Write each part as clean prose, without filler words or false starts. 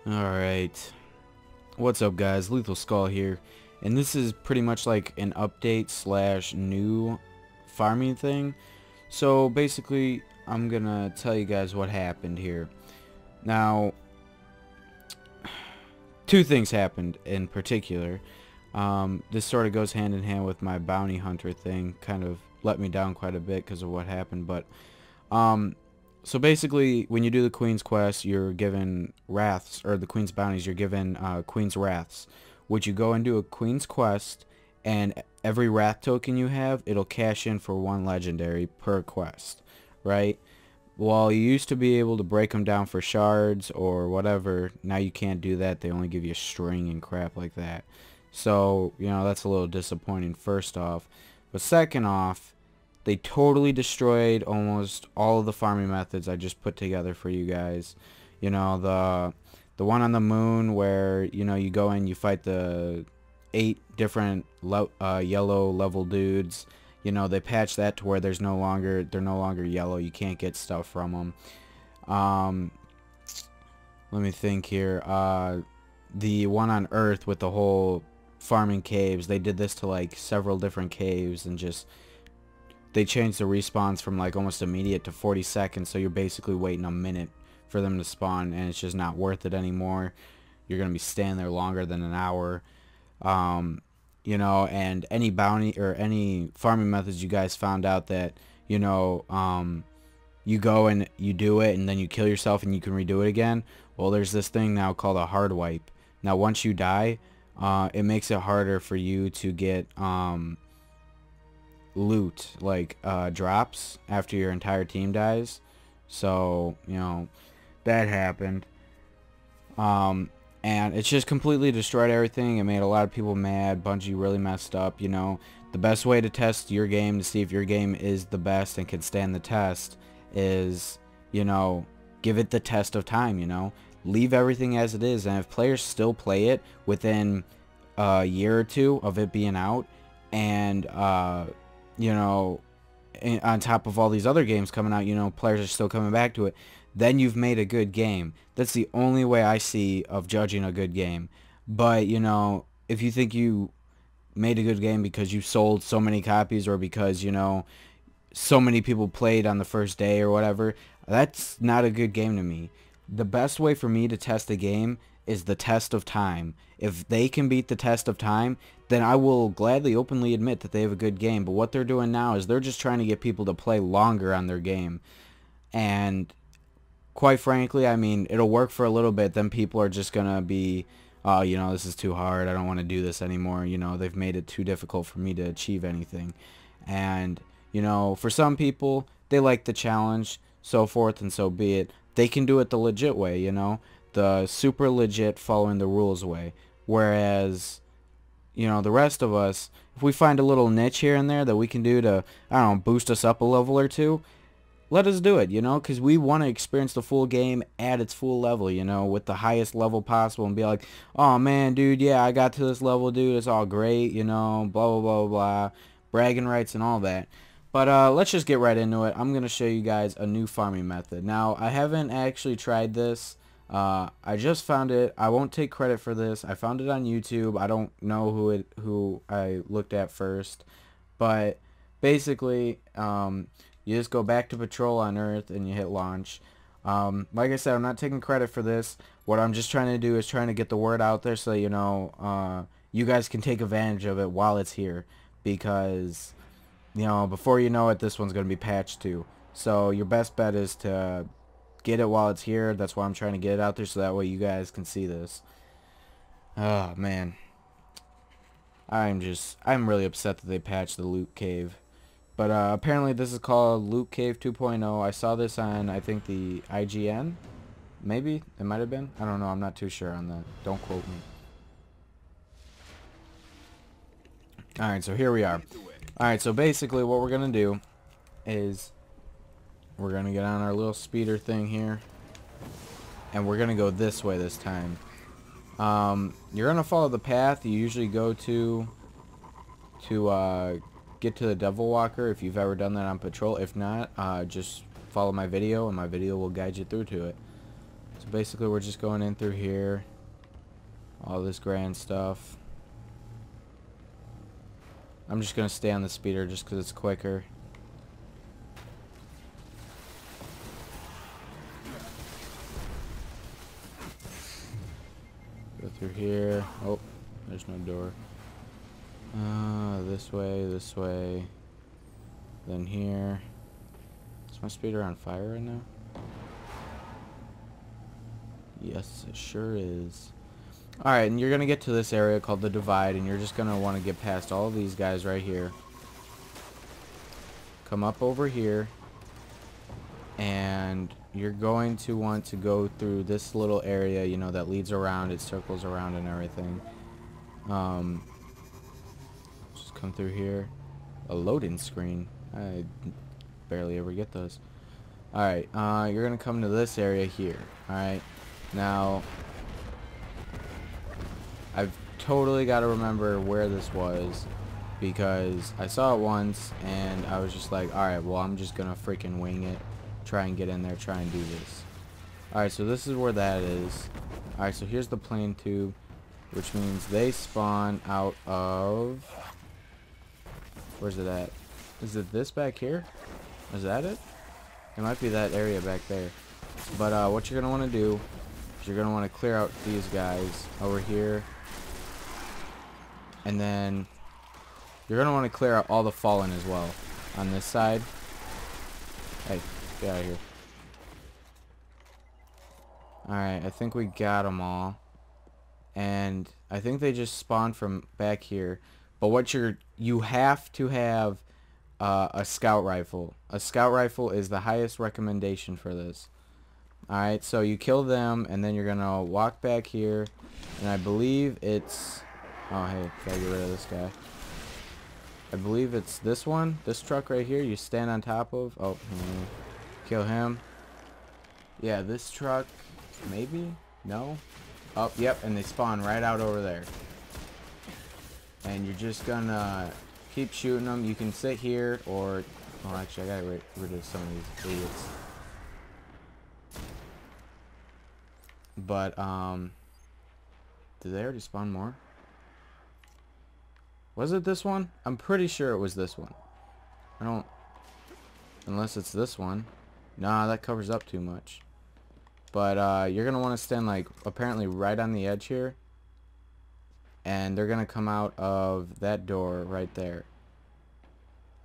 Alright, what's up guys, Lethal Skull here, and this is pretty much like an update slash new farming thing. So basically, I'm gonna tell you guys what happened here. Now, two things happened in particular. This sort of goes hand in hand with my bounty hunter thing, kind of let me down quite a bit because of what happened, but so basically, when you do the Queen's Quest, you're given Wraths, or the Queen's Bounties, you're given Queen's Wraths, which you go and do a Queen's Quest, and every Wrath token you have, it'll cash in for one legendary per quest, right? Well, you used to be able to break them down for shards or whatever. Now you can't do that. They only give you a string and crap like that. So, you know, that's a little disappointing first off. But second off, they totally destroyed almost all of the farming methods I just put together for you guys. You know, the one on the moon where, you know, you go in, you fight the 8 different yellow level dudes. You know, they patched that to where they're no longer yellow. You can't get stuff from them. Let me think here. The one on Earth with the whole farming caves, they did this to like several different caves, and just they changed the respawns from like almost immediate to 40 seconds, so you're basically waiting a minute for them to spawn, and it's just not worth it anymore. You're gonna be standing there longer than an hour. You know, and any bounty or any farming methods you guys found out that, you know, you go and you do it and then you kill yourself and you can redo it again. Well, there's this thing now called a hard wipe. Now once you die, it makes it harder for you to get loot, like drops, after your entire team dies. So, you know, that happened. And it's just completely destroyed everything. It made a lot of people mad. Bungie really messed up. You know, the best way to test your game, to see if your game is the best and can stand the test, is, you know, give it the test of time. You know, leave everything as it is, and if players still play it within a year or two of it being out, and you know, on top of all these other games coming out, you know, players are still coming back to it, then you've made a good game. That's the only way I see of judging a good game. But, you know, if you think you made a good game because you sold so many copies, or because, you know, so many people played on the first day or whatever, that's not a good game to me. The best way for me to test a game is the test of time. If they can beat the test of time, then I will gladly openly admit that they have a good game. But what they're doing now is they're just trying to get people to play longer on their game. And quite frankly, I mean, it'll work for a little bit, then people are just gonna be, oh, you know, this is too hard, I don't want to do this anymore. You know, they've made it too difficult for me to achieve anything. And, you know, for some people, they like the challenge, so forth and so be it. They can do it the legit way, you know, the super legit following the rules way. Whereas, you know, the rest of us, if we find a little niche here and there that we can do to, I don't know, boost us up a level or two, let us do it, you know, because we want to experience the full game at its full level, you know, with the highest level possible, and be like, oh man, dude, yeah, I got to this level, dude, it's all great, you know, blah, blah, blah, blah, bragging rights and all that. But let's just get right into it. I'm going to show you guys a new farming method. Now, I haven't actually tried this. I just found it. I won't take credit for this. I found it on YouTube. I don't know who I looked at first. But basically, you just go back to patrol on Earth and you hit launch. Like I said, I'm not taking credit for this. What I'm just trying to do is trying to get the word out there so, you know, you guys can take advantage of it while it's here. Because, you know, before you know it, this one's going to be patched too. So your best bet is to get it while it's here. That's why I'm trying to get it out there, so that way you guys can see this. Oh, man. I'm really upset that they patched the loot cave. But apparently this is called Loot Cave 2.0. I saw this on, I think, the IGN. Maybe? It might have been. I don't know. I'm not too sure on that. Don't quote me. Alright, so here we are. Alright, so basically what we're going to do is we're going to get on our little speeder thing here. And we're going to go this way this time. You're going to follow the path you usually go to get to the Devil Walker, if you've ever done that on patrol. If not, just follow my video and my video will guide you through to it. So So basically we're just going in through here. All this grand stuff. I'm just gonna stay on the speeder just because it's quicker. Go through here. Oh, there's no door. This way. Then here. Is my speeder on fire right now? Yes, it sure is. Alright, and you're going to get to this area called the Divide, and you're just going to want to get past all of these guys right here. Come up over here, and you're going to want to go through this little area, you know, that leads around, it circles around and everything. Just come through here. A loading screen. I barely ever get those. Alright, you're going to come to this area here. Alright, now I've totally got to remember where this was because I saw it once and I was just like, alright, well, I'm just going to freaking wing it. Try and get in there, try and do this. Alright, so this is where that is. Alright, so here's the plane tube, which means they spawn out of... Where's it at? Is it this back here? Is that it? It might be that area back there. But what you're going to want to do is you're going to want to clear out these guys over here. And then you're going to want to clear out all the fallen as well on this side. Hey, get out of here. Alright, I think we got them all. And I think they just spawned from back here. But what you have to have a scout rifle. A scout rifle is the highest recommendation for this. Alright, so you kill them, and then you're going to walk back here. And I believe it's... Oh, hey, gotta get rid of this guy. I believe it's this one, this truck right here, you stand on top of. Oh, kill him. Yeah, this truck, maybe? No? Oh, yep, and they spawn right out over there. And you're just gonna keep shooting them. You can sit here, or... Oh, actually, I gotta get rid of some of these idiots. But, did they already spawn more? Was it this one? I'm pretty sure it was this one. I don't... Unless it's this one. Nah, that covers up too much. But, you're gonna want to stand, like, apparently right on the edge here. And they're gonna come out of that door right there.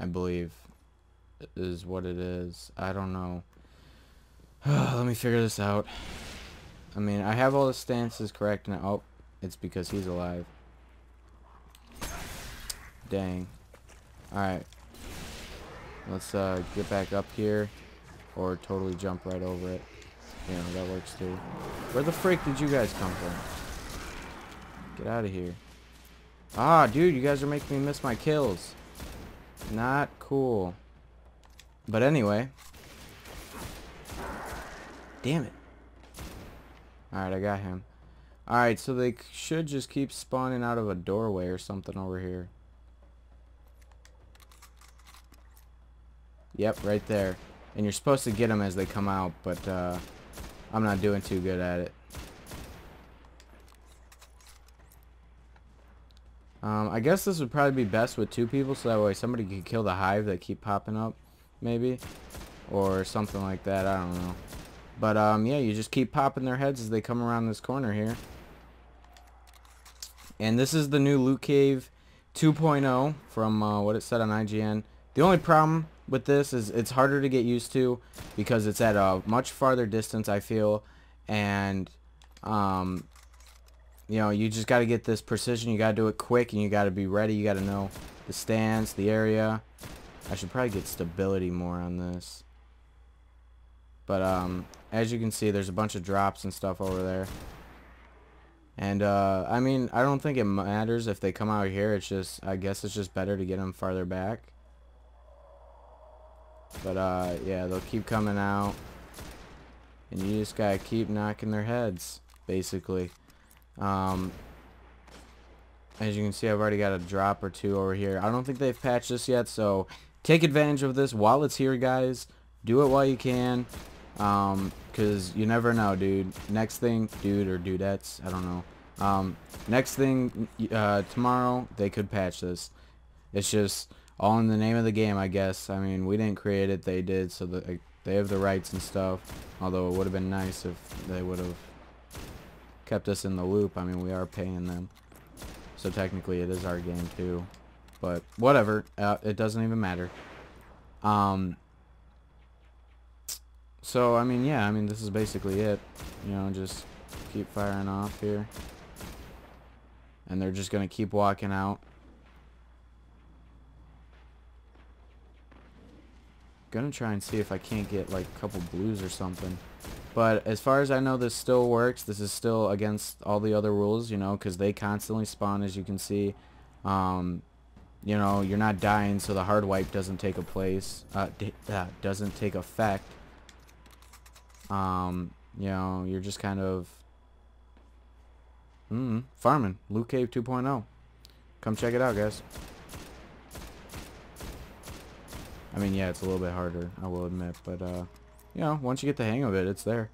I believe is what it is. I don't know. Let me figure this out. I mean, I have all the stances correct now. Oh, it's because he's alive. Dang. Alright. Let's get back up here. Or totally jump right over it. You know, that works too. Where the frick did you guys come from? Get out of here. Ah, dude, you guys are making me miss my kills. Not cool. But anyway. Damn it. Alright, I got him. Alright, so they should just keep spawning out of a doorway or something over here. Yep, right there. And you're supposed to get them as they come out, but I'm not doing too good at it. I guess this would probably be best with 2 people, so that way somebody could kill the hive that keep popping up, maybe. Or something like that, I don't know. But, yeah, you just keep popping their heads as they come around this corner here. And this is the new Loot Cave 2.0 from what it said on IGN. The only problem with this is it's harder to get used to because it's at a much farther distance, I feel. And, you know, you just got to get this precision. You got to do it quick, and you got to be ready. You got to know the stance, the area. I should probably get stability more on this. But, as you can see, there's a bunch of drops and stuff over there. And, I mean, I don't think it matters if they come out here. It's just, I guess it's just better to get them farther back. But, yeah, they'll keep coming out. And you just gotta keep knocking their heads, basically. As you can see, I've already got a drop or 2 over here. I don't think they've patched this yet, so take advantage of this while it's here, guys. Do it while you can. Because you never know, dude. Next thing, dude or dudettes, I don't know. Next thing, tomorrow, they could patch this. It's just all in the name of the game, I guess. I mean, we didn't create it, they did, so they have the rights and stuff. Although it would have been nice if they would have kept us in the loop. I mean, we are paying them. So technically it is our game too. But whatever, it doesn't even matter. So, I mean, yeah, I mean, this is basically it. You know, just keep firing off here. And they're just going to keep walking out. Gonna try and see if I can't get like a couple blues or something. But as far as I know, this still works. This is still against all the other rules, you know, because they constantly spawn, as you can see. You know, you're not dying, so the hard wipe doesn't take a place. Doesn't take effect. You know, you're just kind of farming. Loot Cave 2.0. Come check it out, guys. I mean, yeah, it's a little bit harder, I will admit, but you know, once you get the hang of it, it's there.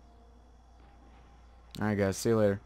Alright guys, see you later.